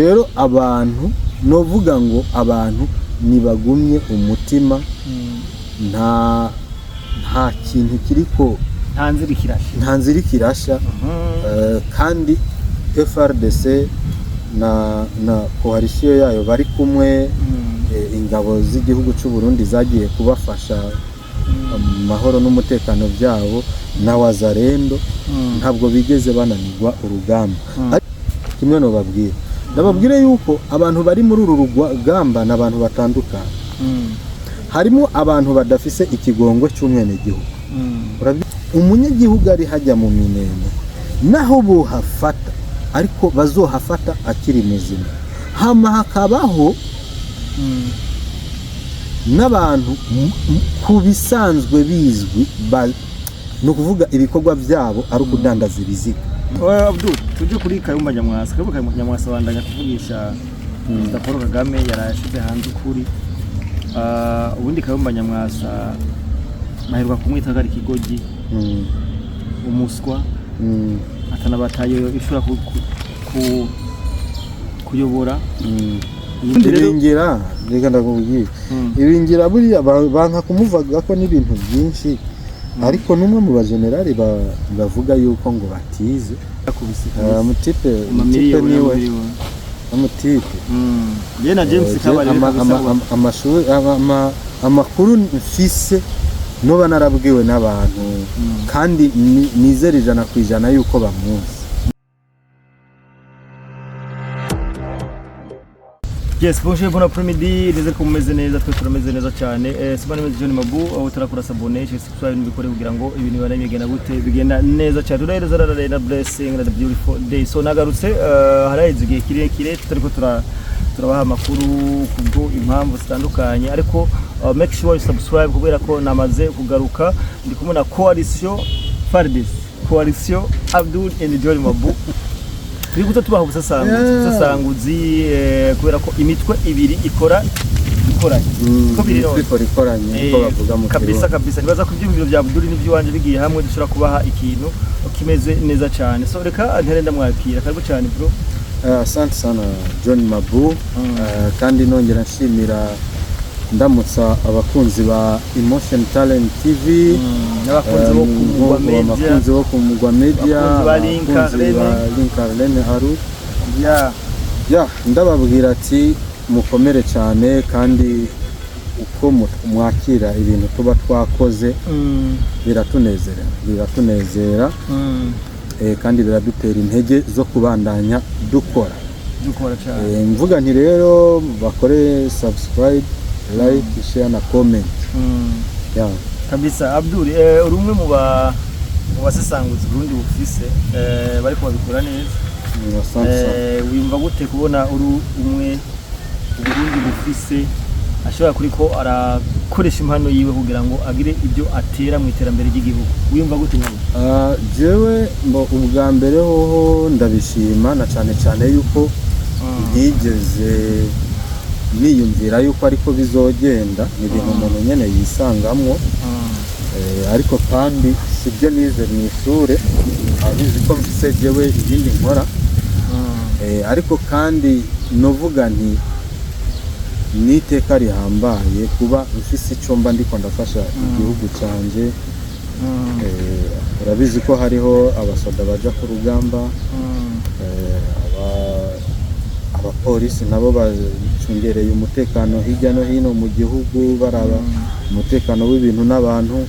rero abantu novuga ngo abantu nibagumye umutima nta kintu kiriko nta nzira kirasha kandi FRDC na coalition yayo bari kumwe ingabo z'igihugu cy'u Burundi zagiye kubafasha amahoro n'umutekano byabo na wazarendo ntabwo bigeze bananirwa urugamba kimwe no babwira ndababwire yuko abantu bari muri uru rugamba n'abantu batandukanye harimo abantu badafise ikigongo cy'umwene gihugu umunyagihugu ari hajya mu minene naho buhafata ariko bazohafata akiri muzima hama hakabaho n'abantu ku bisanzwe bizwi no kuvuga ibikorwa byabo ari ukudandaza ibiziga. Abdul tuje kuri Kayumba Nyamwasa Nyamwasa bandanya kuvugisha Perezida Paul Kagame yarashize hanze ukuri ubundi Kayumba Nyamwasa maheruka kumwita gari kigogi umuswa atanabatayo ishura kuyobora ibingira reka ndakubwiye ibingira buriya banka kumuvuga ko n'ibintu byinshi ariko numwe mu bagenerali bavuga yuko ngo batize mutipe niwe amutipe je na James Kabare amashuri amakuru mfise noba narabwiwe n'abantu kandi nizera 100% yuko bamuzi. Yes, bonjour, bon après-midi, les ko mumeze neza twe turameze neza cyane. Sibane meze John Mabu aho turakora sabone cyo subscribe n'ibikore kugira ngo ibintu bigenda gute bigenda neza cyane. Turaheza na blessing na the beautiful day. So nagarutse haraheze igihe kirekire tutariko turabaha amakuru kubwo impamvu zitandukanye ariko make sure you subscribe kubera ko namaze kugaruka ndi kumwe na coalition FARDC, coalition Abdul and John Mabu. Twiguta tubaho busasanguzi kubera ko imitwe ibiri ikoranye ko biri ikoranye ko bavuga mu kabisa nibaza ko ibyumviro bya Abdul n'ibyo wanje bigiye hamwe dushobora kubaha ikintu kimeze neza cyane. So reka antene ndamwakira karibu cyane bro. Asante sana John Mabu kandi nongera nshimira ndamutsa abakunzi ba Emotion Talent TV abakunzi bo kumugwa media Linkarlene Haru ndababwira ati mukomere cyane kandi uko mwakira ibintu tuba twakoze biratunezera kandi biradutera intege zo kubandanya dukora cyane mvuga nti rero bakore subscribe like share na comment kabisa. Abdul urumwe mu basesanguzi Burundi bufise bariko babikora neza wimva gute kubona umwe Burundi bufise ashobora kuriko arakoresha impano yiwe kugira ngo agire ibyo atera mu iterambere ry'igihugu wimva gute nyine? Jewe ubwa mbere hoho ndabishima na cyane yuko ntigeze niyumvira yuko ariko bizogenda ni ibintu umuntu nyene yisangamwo ariko kandi sibyo nize mu ishure abizi ko mfise jewe ibindi nkora ariko kandi novuga nti niteka rihambaye kuba mfise icomba ndiko ndafasha igihugu canje. Urabizi ko hariho abasoda baja ku rugamba abapolisi nabo bacungereye umutekano hirya no hino mu gihugu baraba umutekano w'ibintu n'abantu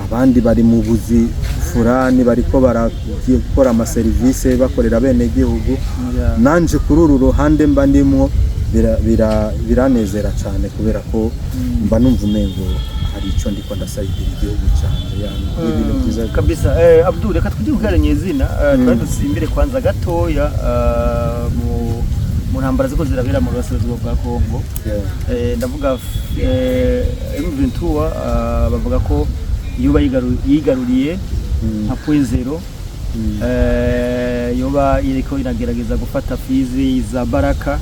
abandi bari mu buzi furani bariko barakora ama service bakorera bene gihugu nanje kuri uru ruhande mba ndimwo biranezera cyane kubera ko mba numva umengo hari icyo ndiko ndasayidira igihugu cyane ibintu byiza kabisa. Abdul reka tujye izina twadusimbire kwanza gatoya mu ntambara ziko zirabera mu burasirazuba bwa Kongo. Ndavuga M23 bavuga ko yuba yigaruriye nka .0 yoba iriko inagerageza gufata Fizi za Baraka.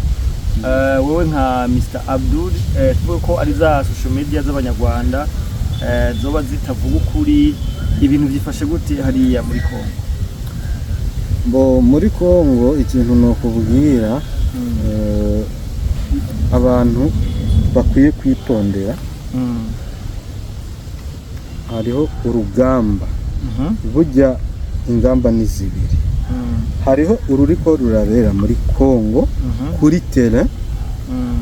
Wewe nka Mr Abdul tuvuga ko ari za social media z'abanyarwanda zoba zitavuga ukuri ibintu byifashe gute hariya muri Kongo? Bo muri Kongo ikintu no kubwira abantu bakwiye kwitondera. Hariho urugamba burya ingamba ni zibiri. Hariho ururiko rurabera muri Kongo kuri terrain,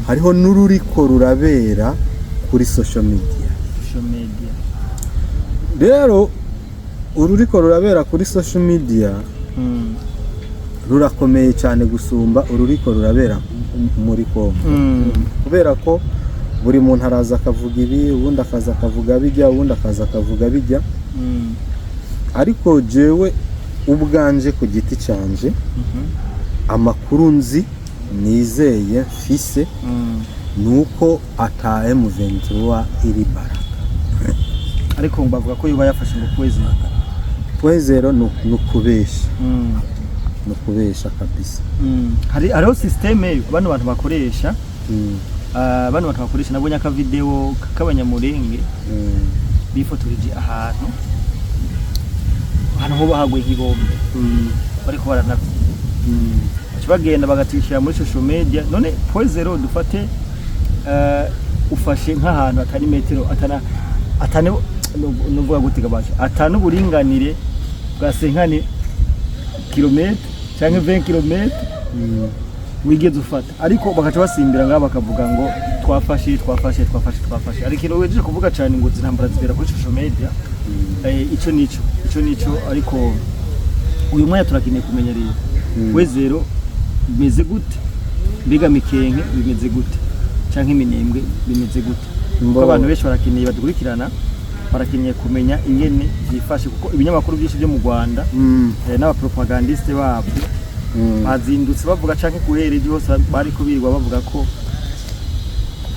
hariho n'ururiko rurabera kuri social media. Rero ururiko rurabera kuri social media rurakomeye cyane gusumba ururiko rurabera muri Kongo, kubera ko buri muntu araza akavuga ibi, ubundi akaza akavuga bijya, ubundi akaza akavuga bijya. Ariko jewe ubwanje ku giti cyanje amakuru nzi nizeye mfise nuko ata M23 iri Baraka. Ariko bavuga ko yuba yafashe ngo Kwezero nukubesha. Nukubesha kabisa. Hariho systeme bano bantu bakoresha. Bano bantu bakoresha nabonye aka video k'abanyamurenge bifotoreje ahantu ho bahagwe nk'ibombe bariko baranavye. Bagenda bagatishira muri social media. None Kwezero dufate ufashe nk'ahantu atari metero atane nuvuga gutiga basha atanu buringanire bwa 50 km cyangwa 20 km wigeze ufata, ariko bakaca basimbira ngaba bakavuga ngo twafashe. Ariko kino weje kuvuga cyane ngo zintambara zibera kuri social media. Ico nico ariko uyu mwanya turakeneye kumenya rero Kwezero bimeze gute, mbega Mikenke bimeze gute, canke Minembwe bimeze gute? Kuko abantu benshi barakeneye badukurikirana, barakeneye kumenya ingene byifashe, kuko ibinyamakuru byinshi byo mu Rwanda n'abapropagandiste babo bazindutse bavuga canke kuhereye hose bari kubirwa bavuga ko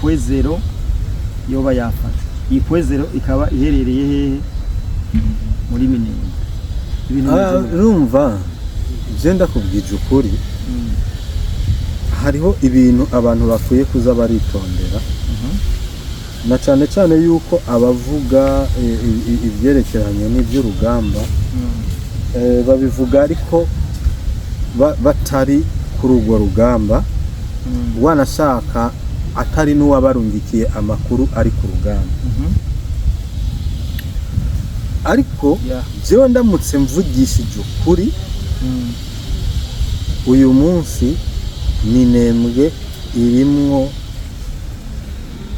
Kwezero yoba yafashe. Iyi Kwezero ikaba iherereye hehe? Muri Minembwe. Urumva je ndakubwije ukuri, hariho ibintu abantu bakwiye kuza baritondera, na cyane cyane yuko abavuga ivyerekeranye n'ivy'urugamba babivuga ariko batari kuri urwo rugamba, wanashaka atari n'uwabarungikiye amakuru ari ku rugamba. Ariko jewe ndamutse mvugishije ukuri, uyu munsi Minembwe irimwo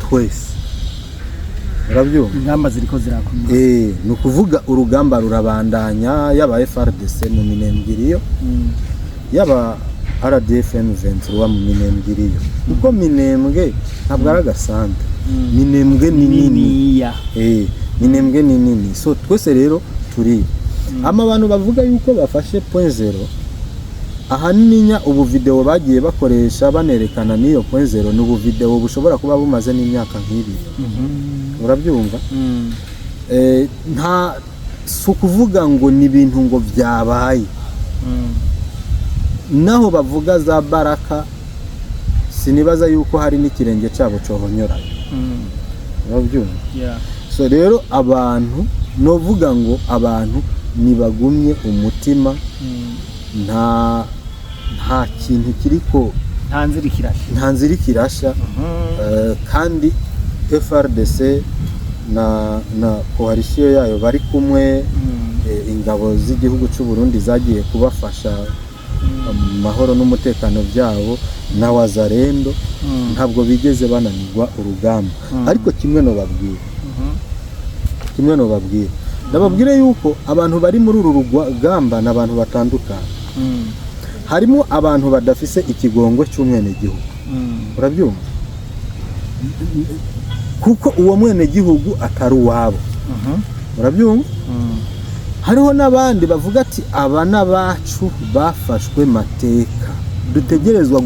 twese. Urabyumva? Ingamba ziriko zirakomeye. Nukuvuga urugamba rurabandanya, yaba FRDC mu Minembwe iriyo, yaba RDF M23 mu Minembwe iriyo. Kuko Minembwe ntabwo ari agasanzwe. Minembwe ni nini. Minembwe ni nini. So twese rero turi abantu bavuga yuko bafashe .0, ahaninya ubu video bagiye bakoresha banerekana niyo .0 n'ubu video bushobora kuba bumaze n'imyaka nk'ibiri. Urabyumva? Nta sukuvuga ngo ni ibintu ngo byabaye. Naho bavuga za Baraka sinibaza yuko hari n'ikirenge cyabo cohonyora. Urabyumva? So rero abantu novuga ngo abantu nibagumye umutima, nta kintu kiriko, nta nzira kirasha. Kandi FRDC na coalition yayo bari kumwe, ingabo z'igihugu cy'u Burundi zagiye kubafasha amahoro n'umutekano byabo na Wazarendo, ntabwo bigeze bananirwa urugamba. Ariko kimwe no babwira ndababwire yuko abantu bari muri uru rugamba n'abantu batandukanye. Harimo abantu badafise ikigongo cy'umwene gihugu. Urabyumva? Kuko uwo mwene gihugu atari uwabo. Urabyumva? Hariho n'abandi bavuga ati aba n'abacu bafashwe mateka, dutegerezwa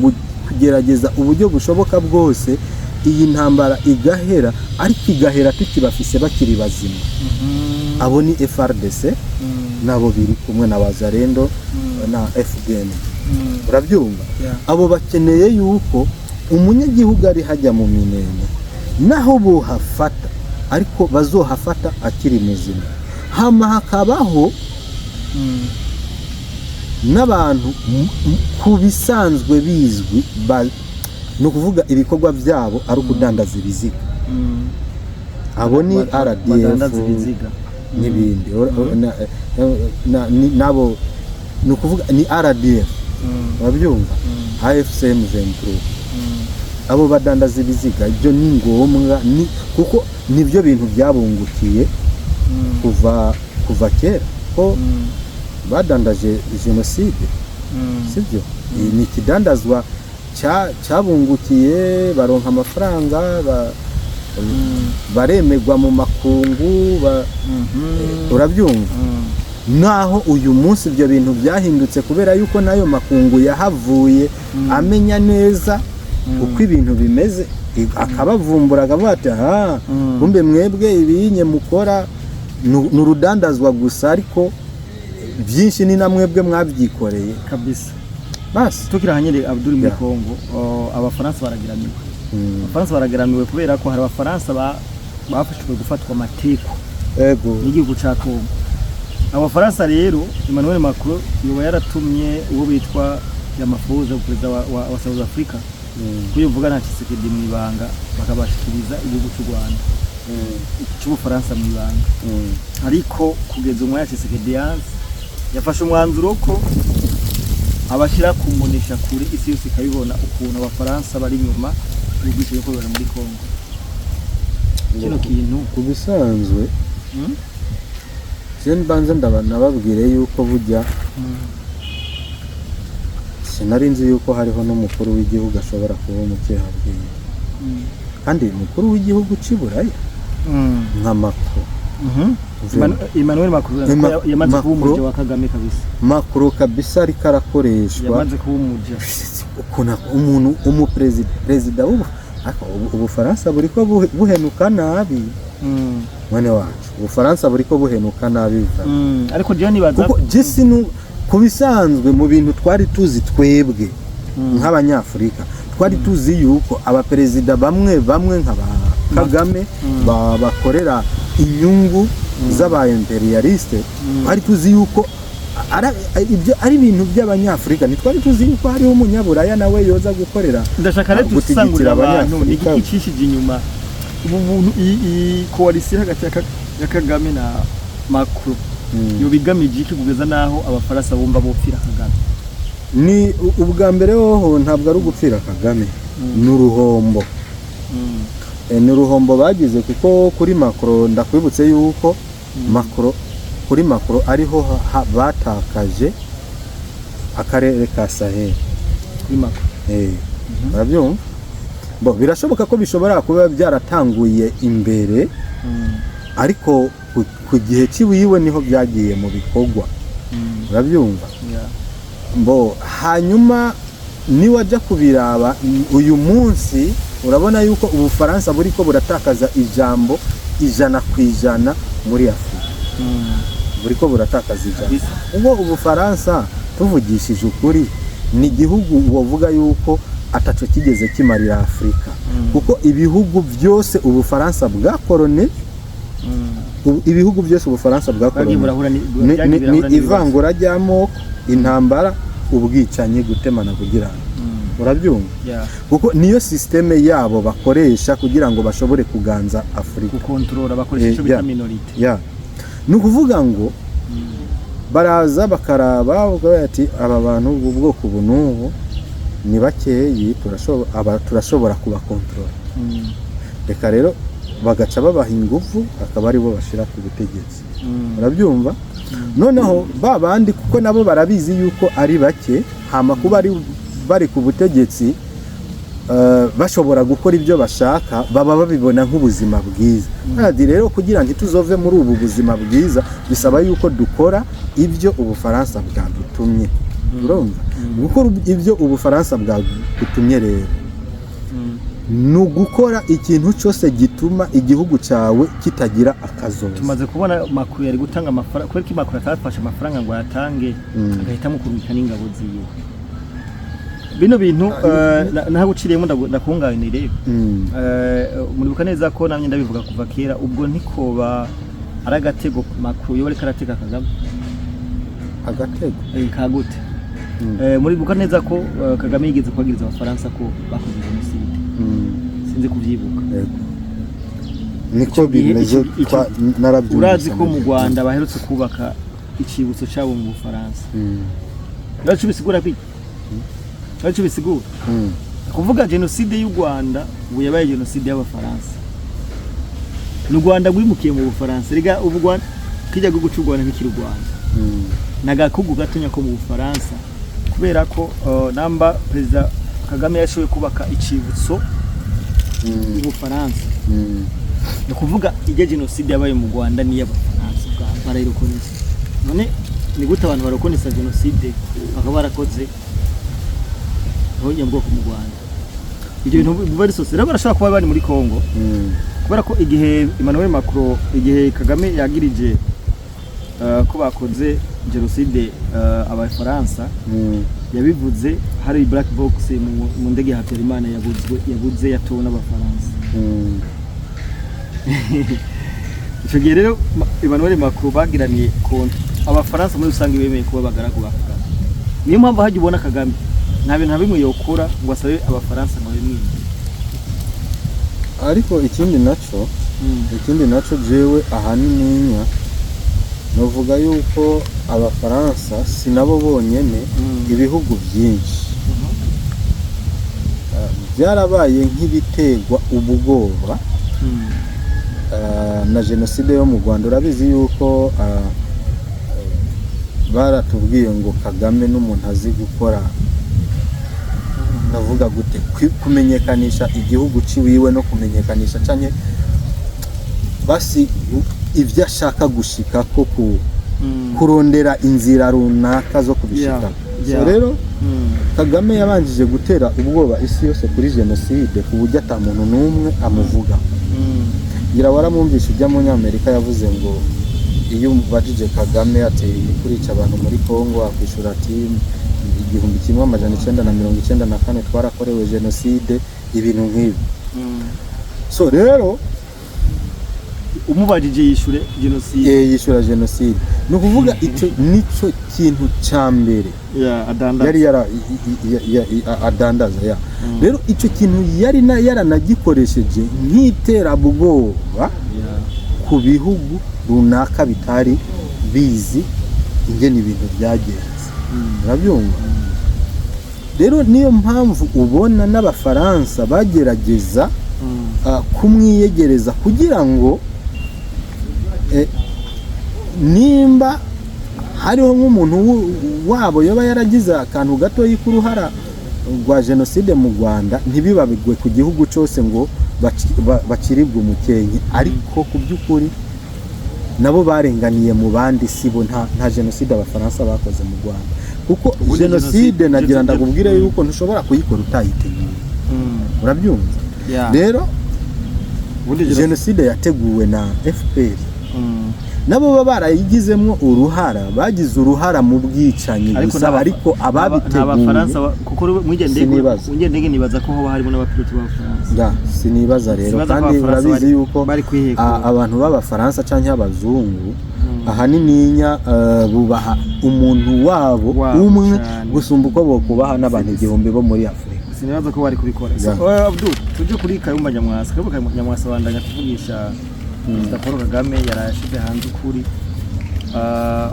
kugerageza uburyo bushoboka bwose iyi ntambara igahera, ariko igahera tukibafise bakiri bazima. Abo ni FRDC nabo biri kumwe na Wazarendo na FDN. Urabyumva? Abo bakeneye yuko umunyagihugu ari hajya mu Minembwe naho bohafata, ariko bazohafata akiri muzima. Hama hakabaho n'abantu ku bisanzwe bizwi ni ukuvuga ibikorwa byabo ari ukudandaza ibiziga. Abo ni RDF n'ibindi nabo ni ukuvuga ni RDF babyumva AFCM 23 abo badandaza ibiziga ibyo ni ngombwa kuko nibyo bintu byabungukiye kuva kera ko badandaje jenoside sibyo ni ikidandazwa cyabungukiye baronka amafaranga baremegwa mu makungu urabyumva naho uyu munsi ibyo bintu byahindutse kubera yuko nayo makungu yahavuye amenya neza uko ibintu bimeze akabavumbura akavuga ati kumbe mwebwe ibinye mukora n'urudandazwa gusa ariko byinshi ni na mwebwe mwabyikoreye kabisa. basi tukira hanyere Abdul muri Kongo abafaransa barageramiwe kubera ko hari abafaransa bafashwe gufatwa amateko n'igihugu ca Kongo. Abafaransa rero Emmanuel Macron yoba yaratumye uwo bitwa Ramaphosa perezida wa South Africa kuyivuga na Tshisekedi mu ibanga bakabashikiriza igihugu cy'u Rwanda cy'Ubufaransa mu ibanga. Ariko kugeza umwe ya Tshisekedi yafashe umwanzuro ko abashira kumunisha kure isi yose ikabibona ukuntu abafaransa bari nyuma y'ubwicanyi ko bari muri Kongo. Kino kintu kubisanzwe banza nababwire yuko bujya sinari nzi yuko hariho n'umukuru w'igihugu ashobora kuba umukehabwenge kandi umukuru w'igihugu cy'Iburaya nka Macron. Emmanuel Macron yamaze kuba umuje wa Kagame kabisa. Macron kabisa ariko arakoreshwa yamaze kuba umuje ukona umuntu umuperezida Ubufaransa buriko buhenuka nabi mwene wacu Ubufaransa buriko buhenuka nabi ariko je nibaza kuko jesinu kubisanzwe mu bintu twari tuzi twebwe nk'abanyafrika twari tuzi yuko abaperezida bamwe nk'aba Kagame bakorera inyungu z'aba imperialiste twari tuzi yuko ari ibintu by'abanyafrika ntitwari tuzi yuko hariho umunyaburaya nawe yoza gukorera. Ndashaka rero dusangurira abantu igikicishije inyuma ubu buntu iyi coalition hagati ya Kagame na Macron yo bigamije iki kugeza naho abafaransa bumva bopfira Kagame. Ni ubwa mbere hoho ntabwo ari ugupfira Kagame n'uruhombo ni uruhombo bagize kuko kuri Macron ndakwibutse yuko kuri Macron ariho batakaje akarere ka Sahel kuri Macron. Barabyumva birashoboka ko bishobora kuba byaratanguye imbere ariko ku gihe cy'iwiwe niho byagiye mu bikorwa. Barabyumva hanyuma niwajya kubiraba uyu munsi urabona yuko Ubufaransa buriko buratakaza ijambo 100% muri Afurika. Buriko buratakaza ijambo ubwo Ubufaransa tuvugishije ukuri ni igihugu wovuga yuko ataco kigeze kimarira Afurika kuko ibihugu byose Ubufaransa bwakorone ibihugu byose Ubufaransa bwakorone ni ivangura ry'amoko intambara ubwicanyi gutemana kugira urabyumva kuko niyo systeme yabo bakoresha kugira ngo bashobore kuganza Afurika gukontrola bakoresha bita minority nukuvuga ngo baraza bakaraba ati aba bantu ubwoko bunubu ni bakeyi turashobora kubakontrola reka rero bagaca babaha ingufu akaba ari bo bashira ku butegetsi urabyumva noneho babandi kuko nabo barabizi yuko ari bake hama kuba bari ku butegetsi bashobora gukora ibyo bashaka baba babibona nk'ubuzima bwiza kandi rero kugira ngo tuzove muri ubu buzima bwiza bisaba yuko dukora ibyo Ubufaransa bwadutumye urumva gukora ibyo Ubufaransa bwadutumye rero no gukora ikintu cyose gituma igihugu cyawe kitagira akazoza. Tumaze kubona Macron yari gutanga amafaranga kwereka Macron atafashe amafaranga ngo yatange agahitamo kurumika n'ingabo ziwe bino bintu naho uciriyemo ndakunganire muribuka neza ko namye ndabivuga kuva kera ubwo ntikoba aragatego Macron yo bari karateka Kagame agatego kagute muri buka neza ko Kagame yigeze kwagiriza abafaransa ko bakoze jenoside sinzi kuvyibuka niko bimeze narabyumvise urazi ko mu Rwanda baherutse kubaka icibutso cyabo mu Bufaransa naco bisigura kwiki naco bisigura kuvuga jenoside y'u Rwanda ubu yabaye jenoside y'abafaransa n'u Rwanda rwimukiye mu Bufaransa riga ubu Rwanda kijya guca u Rwanda nk'ikiri Rwanda nagakugu gatonya ko mu Bufaransa kubera ko namba president Kagame yashoboye kubaka icibutso mu Bufaransa no kuvuga ije jenoside yabaye mu Rwanda ni y'abafaransa barayirokonesa none ni gute abantu barokonesa jenoside bakaba barakoze bwoko mu Rwanda ibyo bintu bari sose rero barashaka kuba bari muri Kongo kubera ko igihe Emmanuel Macron igihe Kagame yagirije ko bakoze jenoside abafaransa yabivuze hari black box mu ndege ya Habyarimana yabuze yatowe n'abafaransa icyo gihe rero Emmanuel Macron bagiraniye konti abafaransa muri rusange bemeye kuba bagaragu ba Kagame niyo mpamvu hajya ubona Kagame nta bintu bimwe yokora ngo asabe abafaransa ngo bimwime ariko ikindi naco jewe ahanini novuga yuko abafaransa sinabo bonyene ibihugu byinshi byarabaye nk'ibitegwa ubwoba na jenoside yo mu Rwanda urabizi yuko baratubwiye ngo Kagame n'umuntu azi gukora navuga gute kumenyekanisha igihugu ciwiwe no kumenyekanisha cyane basi ivyo ashaka gushika ko kurondera inzira runaka zo kubishika so rero Kagame yabanjije gutera ubwoba isi yose kuri jenoside kuburyo ata muntu numwe amuvuga ngira waramwumvisha ujya mu Amerika yavuze ngo iyo bajije Kagame ati kurica abantu muri Kongo akwishura ati 1994 twarakorewe jenoside ibintu nk'ibi so rero umubajije yishure jenoside yishura jenoside no kuvuga ico nico kintu cyambere yari adandaza rero ico kintu yari yaranagikoresheje nk'iterabwoba ku bihugu runaka bitari bizi ingene ibintu byagenze urabyumva rero niyo mpamvu ubona n'abafaransa bagerageza kumwiyegereza kugira ngo nimba hariho nk'umuntu wabo yoba yaragize akantu gato y'ikuruhara rwa jenoside mu Rwanda ntibibabigwe ku gihugu cyose ngo bakiribwe umukenke ariko ku by'ukuri nabo barenganiye mu bandi sibo nta jenoside abafaransa bakoze mu Rwanda kuko jenoside nagira ndakubwire yuko ntushobora kuyikora utayiteguye urabyumva rero jenoside yateguwe na FPR nabo baba barayigizemo uruhara bagize uruhara mu bwicanyi gusa ariko ababiteguye abafaransa kuko mwigende nibaza ko hoba harimo n'abapilote b'abafaransa sinibaza rero kandi urabizi yuko abantu b'abafaransa canke abazungu ahanini bubaha umuntu wabo umwe gusumba uko bokubaha n'abantu igihumbi bo muri Afrika sinibaza ko bari kubikora Abdul tuje kuri Kayumba Nyamwasa bandanya kuvugisha Perezida Paul Kagame yarashize hanze ukuri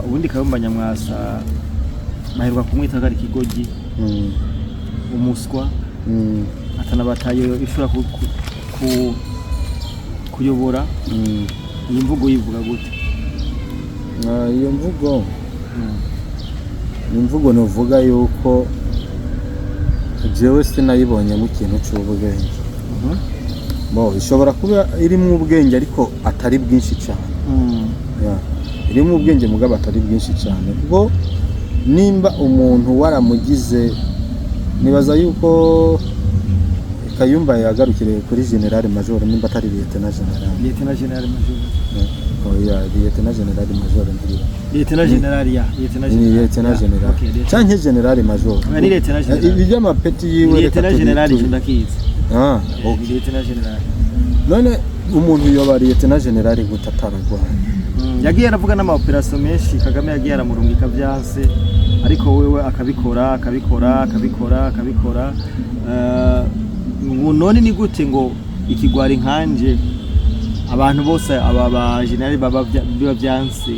ubundi Kayumba Nyamwasa maheruka kumwita gari kigogi umuswa atanabatayo ishura kuyobora iyi mvugo yivuga gute iyo mvugo imvugo novuga yuko jewe sinayibonye mu kintu cy'ubwenge ishobora kuba irimo ubwenge ariko atari bwinshi cyane irimo ubwenge mugabo atari bwinshi cyane kuko nimba umuntu waramugize nibaza yuko Kayumba yagarukire kuri General Major nimba atari Lieutenant General Major Lieutenant General Major ndiriba Lieutenant General canke General Major ni Lieutenant General ibyo amapeti yiwe Lieutenant General ndakizi Lieutenant General none umuntu yoba Lieutenant General gutataragwana yagiye aravuga n'ama operation menshi Kagame yagiye aramurungika byanse ariko wewe akabikora none ni gute ngo ikigwari nkanje abantu bose aba ba general baba byanse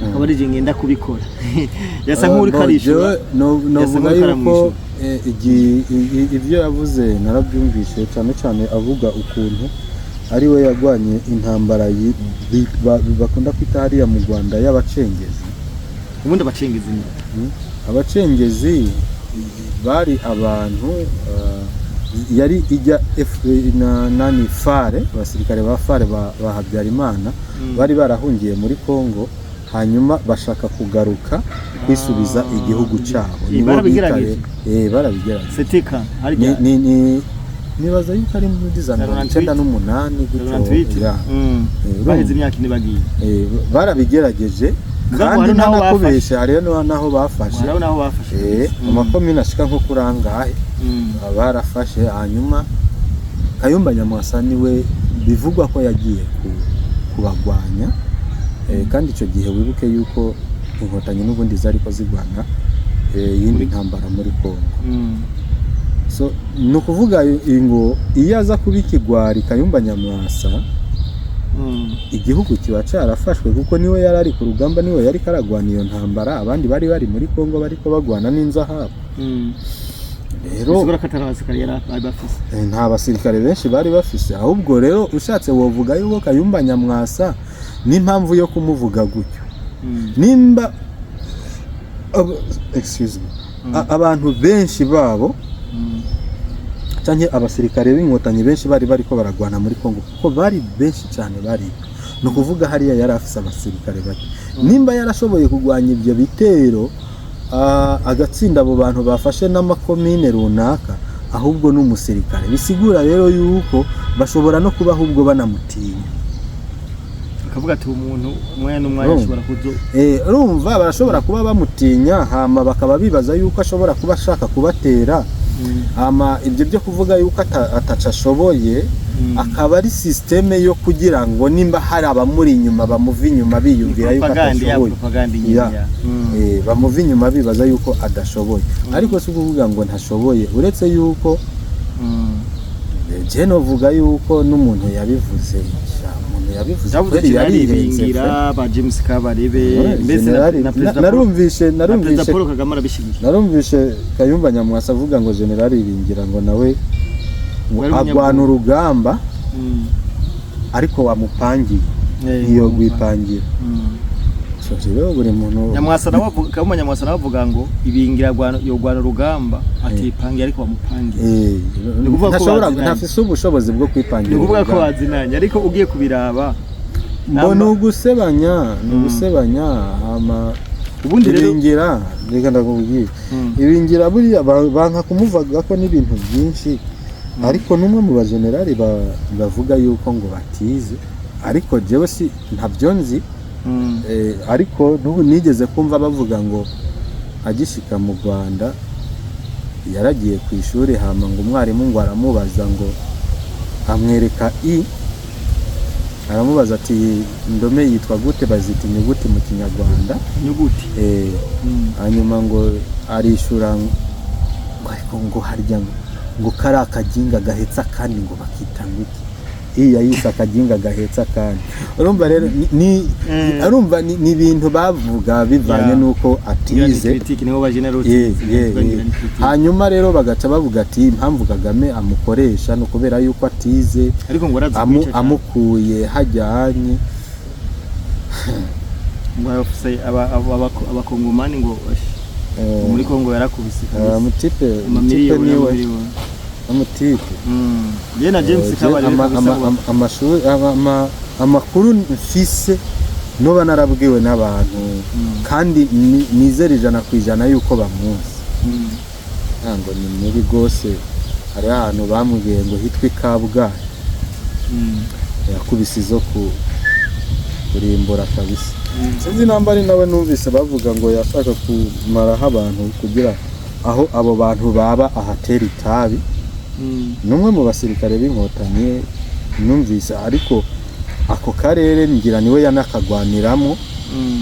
akaba ari ngenda kubikora yasa nk'uri karisho novuga yuko ibyo yavuze narabyumvise cyane cyane avuga ukuntu ari we yagwanye intambara bakunda kwita hariya mu Rwanda y'abacengezi. Ubundi abacengezi ni abacengezi bari abantu yari ijya nani fare abasirikare ba fare ba Habyarimana bari barahungiye muri Kongo hanyuma bashaka kugaruka kwisubiza igihugu cyabo barabigerageje setika nibaza yuko ari muri za 98 gutyo baheze imyaka ine bagiye barabigerageje kandi ntanakubeshe hariyo naho bafashe amakomine ashika nko kurangahe barafashe hanyuma Kayumba Nyamwasa niwe bivugwa ko yagiye kubagwanya kandi icyo gihe wibuke yuko inkotanyi n'ubundi zariko zigwana yindi ntambara muri Kongo. So no kuvuga ngo iyo aza kubikigwari Kayumba Nyamwasa igihugu kiba carafashwe kuko niwe yarari ku rugamba niwe yari karagwana iyo ntambara abandi bari muri Kongo bariko bagwana n'inzahabu. Rero nta basirikare benshi bari bafise ahubwo rero ushatse wovuga yuko Kayumba Nyamwasa n'impamvu yo kumuvuga gutyo nimba abantu benshi babo cyane abasirikare b'inkotanyi benshi bari ko baragwana muri Kongo kuko bari benshi cyane bari no kuvuga hariya yari afise abasirikare bake nimba yarashoboye kugwanya ibyo bitero agatsinda abo bantu bafashe n'amakomine runaka ahubwo n'umusirikare bisigura rero yuko bashobora no kuba ahubwo banamutinya akavuga ati umuntu umwanya n'umwanya ashobora kuzo urumva barashobora kuba bamutinya hama bakaba bibaza yuko ashobora kuba ashaka kubatera hama ibyo byo kuvuga yuko atacashoboye akaba ari systeme yo kugira ngo nimba hari abamuri inyuma bamuva inyuma biyumvira yuko atashoboye bamuva inyuma bibaza yuko adashoboye ariko si kuvuga ngo ntashoboye uretse yuko je novuga yuko n'umuntu yabivuze kweli yaribingira ba James Kabarebe mbese narumvishe Paul Kagame arabishigiye narumvishe Kayumba Nyamwasa avuga ngo general ibingira ngo nawe agwana urugamba ariko wamupangiye iyo gwipangira rero buri muntu Nyamwasa nawe Kayumba Nyamwasa nawe avuga ngo ibingira yogwana urugamba atipangiye ariko wamupangiye ntafise ubushobozi bwo kwipangira ni kuvuga ko wazinanye ariko ugiye kubiraba mbona ugusebanya ama ubundi rero ibingira reka ndakubwiye ibingira buriya banka kumuvuga ko n'ibintu byinshi ariko numwe mu bagenerali bavuga yuko ngo batize ariko jewe si ntabyo nzi ariko n'ubu nigeze kumva bavuga ngo agishika mu Rwanda yaragiye ku ishuri hama ngo umwarimu ngo aramubaza ngo amwereka aramubaza ati indome yitwa gute bazita inyuguti mu Kinyarwanda inyuguti hanyuma ngo arishura ngo harya ngo kari akaginga gahetsa kandi ngo bakita nguki yayise akaginga gahetsa kandi urumva rero arumva ni ibintu bavuga bivanye nuko atize hanyuma rero bagaca bavuga ati impamvu Kagame amukoresha no kubera yuko atize amukuye hajyanye abakongomani ngo muri Kongo yarakubise mutipe niwe amutipe yena James Kabarebe amashuri amakuru mfise noba narabwiwe n'abantu kandi nizera 100% yuko bamuzi ngo ni muri gose hari ahantu bamubwiye ngo hitwe Kabgayi yakubise zo kurimbura kabisa sinzi nambari nawe numvise bavuga ngo yashaka kumaraho abantu kugira aho abo bantu baba ahatera itabi numwe mu basirikare b'inkotanyi numvise ariko ako karere ngira niwe yanakagwaniramo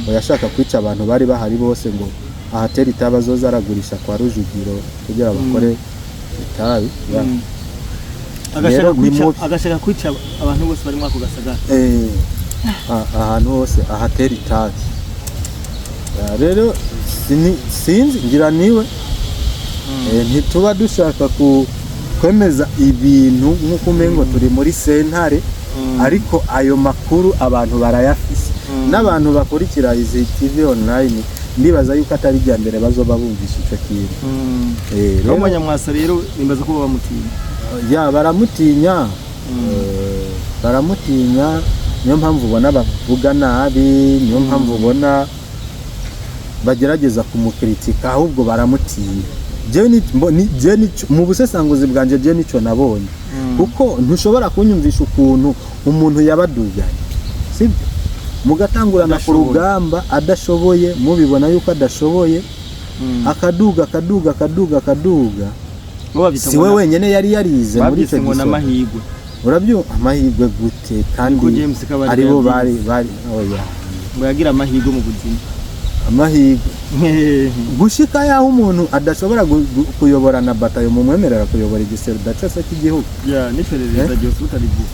ngo yashaka kwica abantu bari bahari bose ngo ahatera itabi azoza aragurisha kwa Rujugiro kugira bakore itabi agashaka kwica abantu bose bari mwako gasagara ahantu hose ahatera itabi. Rero sinzi ngira niwe ntituba dushaka kwemeza ibintu nk'uko umengo turi muri sentare ariko ayo makuru abantu barayafise n'abantu bakurikira izi TV online ndibaza yuko atari rya mbere bazoba bumvisha ico kintu. Rero abanyamwasa rero nimbaza ko bamutinya baramutinya niyo mpamvu ubona bavuga nabi, niyo mpamvu ubona bagerageza kumukritika ahubwo baramutinya. Mu busesanguzi bwanje je nico nabonye kuko ntushobora kunyumvisha ukuntu umuntu yabaduganye sibyo mugatangurana ku rugamba adashoboye mubibona yuko adashoboye akaduga siwe wenyene yari yarize muri ico amahigwe urabyo amahigwe gute kandi aribo bari oya ngo yagira amahigwe mu buzima amahigwe gushika yaho umuntu adashobora kuyobora na batayo mu mwemerera kuyobora igiserda cyose cy'igihugu n'iperereza ryose utarivuga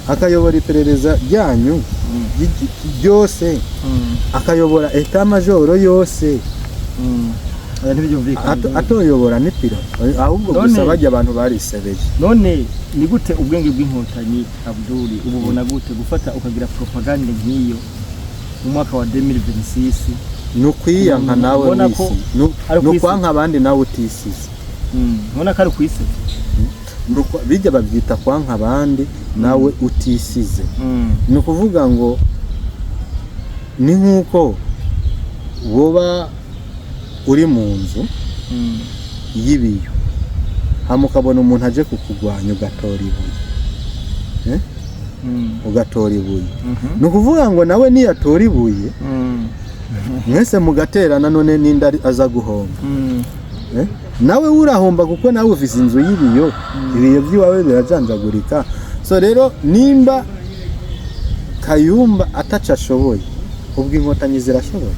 akayobora iperereza ryanyu ryose akayobora etat major yose atoyobora n'ipira ahubwo gusa bajya abantu barisebeje. None ni gute ubwenge bw'inkotanyi Abdul ububona gute gufata ukagira propaganda nk'iyo mu mwaka wa 2026 nukwiyanka nawe wisi nukwanka abandi nawe utisize ubona ko ari kwise bijya babyita kwanka abandi nawe utisize ni ukuvuga ngo ni nk'uko woba uri mu nzu y'ibiyo hama ukabona umuntu aje kukugwanya ugatora ibuye ni ukuvuga ngo nawe niyatora ibuye mwese mugaterana none n'inda aza guhomba nawe urahomba kuko nawe ufise inzu y'ibiyo ibiyo by'iwawe birajanjagurika. So rero nimba Kayumba ataca ashoboye ubwo inkotanyi zirashoboye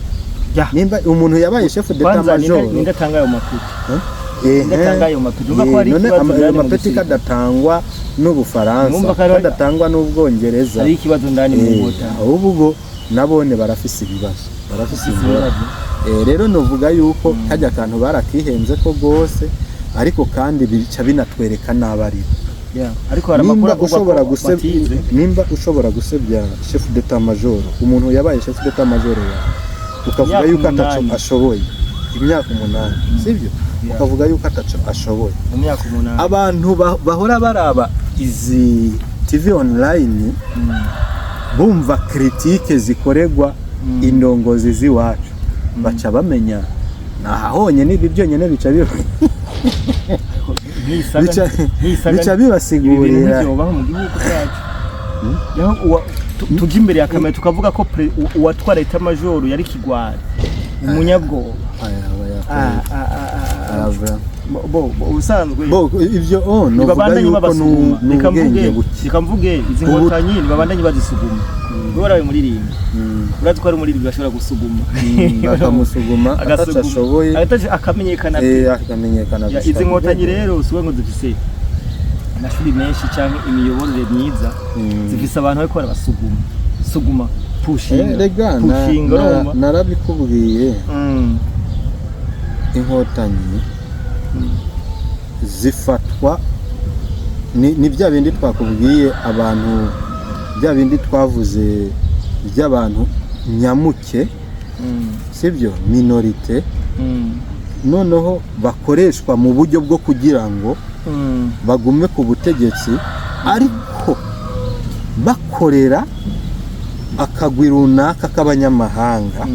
nimba umuntu yabaye chef d'état major nindatanga ayo makuru none amapeti kadatangwa n'Ubufaransa kadatangwa n'Ubwongereza ari ikibazo ndani mu nkota ahubwo nabone barafise ibibazo rero novuga yuko kajya kantu barakihenze ko gose ariko kandi bica binatwereka nabari ariko haramakuru nimba ushobora gusebya chef d'état major umuntu yabaye chef d'état major ukavuga yuko ataco ashoboye imyaka 8 sivyo ukavuga yuko ataco ashoboye imyaka 8 abantu bahora baraba izi TV online bumva critique zikoregwa indongozi ziwacu baca bamenya nahahonye nibi byonyene bica bibasigurira tujya imbere ya kamera tukavuga ko uwatwara leta majoro yari Kigwari umunyabwo ubusanzwe ibyo novuga yuko n'ubwenge nikamvuge izi nkotanyi nibabandanye bazisuguma barawe muri rimwe urazi ko ari muri rimwe bashobora gusuguma bakamusuguma atashoboye akamenyekana izi nkotanyi rero siwe ngo dufise amashuri menshi cyangwa imiyoborere myiza zifise abantu bariko barasuguma pushinga narabikubwiye inkotanyi zifatwa ni bya bindi twakubwiye abantu bya bindi twavuze by'abantu nyamuke sibyo minorite noneho bakoreshwa mu buryo bwo kugira ngo bagume ku butegetsi ariko bakorera akagwi runaka k'abanyamahanga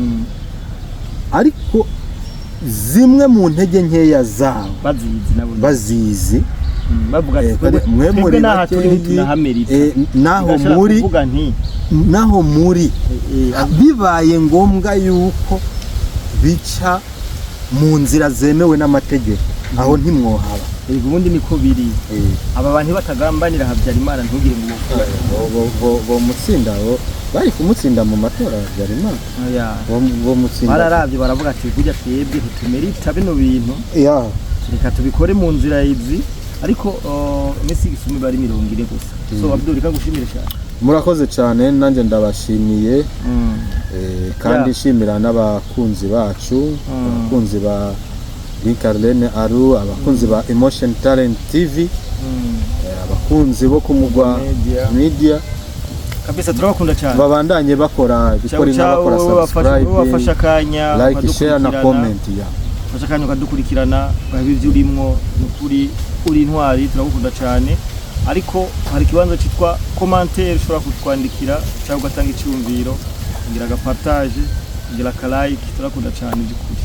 ariko zimwe mu ntege nkeya zabo bazizi mwebwe naho muri bibaye ngombwa yuko bica mu nzira zemewe n'amategeko aho ntimwohaba yego ubundi niko biri aba bantu batagambanira Habyarimana ntugire ngo bo mutsinda bari kumutsinda mu matora Habyarimana bo mutsinda bararavye baravuga ati kujya twebwe tumerita bino bintu reka tubikore mu nzira izi ariko Messi gisumi bari 20 gusa so Abdul reka gushimira cyane murakoze cyane nanje ndabashimiye kandi shimira n'abakunzi bacu abakunzi ba Linkarlene Aru abakunzi ba Emotion Talent TV abakunzi bo kumugwa media kabisa turabakunda cyane babandanye bakora bikora n'abakora subscribe bafasha kanya like share na comment fasha kanya ukadukurikirana ibyo urimo n'ukuri uri intwari turabukunda cyane ariko hari kibanza cyitwa commentaire ushobora kutwandikira cyangwa ugatanga icyumviro ngira agapartage ngira ka like turakunda cyane by'ukuri